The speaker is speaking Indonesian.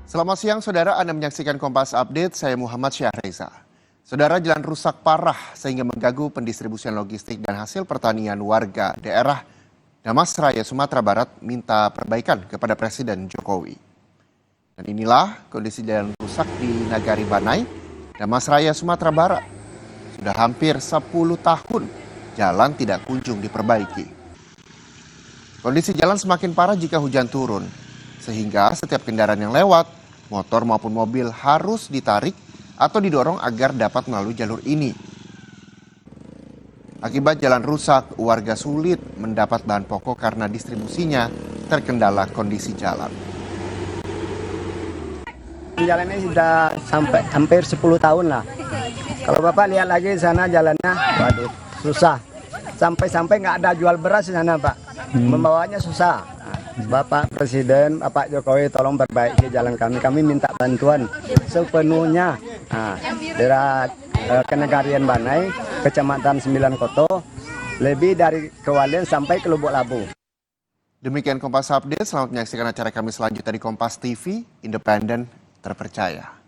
Selamat siang, saudara. Anda menyaksikan Kompas Update. Saya Muhammad Syahreza. Saudara, jalan rusak parah sehingga mengganggu pendistribusian logistik dan hasil pertanian warga daerah Damasraya, Sumatera Barat minta perbaikan kepada Presiden Jokowi. Dan inilah kondisi jalan rusak di Nagari Banai, Damasraya, Sumatera Barat. Sudah hampir 10 tahun jalan tidak kunjung diperbaiki. Kondisi jalan semakin parah jika hujan turun, sehingga setiap kendaraan yang lewat, motor maupun mobil harus ditarik atau didorong agar dapat melalui jalur ini. Akibat jalan rusak, warga sulit mendapat bahan pokok karena distribusinya terkendala kondisi jalan. Jalan ini sudah sampai hampir 10 tahun lah. Kalau Bapak lihat lagi di sana jalannya, waduh, susah. Sampai-sampai nggak ada jual beras di sana, Pak. Membawanya susah. Bapak Presiden, Bapak Jokowi tolong perbaiki jalan kami. Kami minta bantuan sepenuhnya dari Kenegarian Banai, Kecamatan 9 Koto, lebih dari Kewalian sampai ke Lubuk Labu. Demikian Kompas Update. Selamat menyaksikan acara kami selanjutnya di Kompas TV, independen, terpercaya.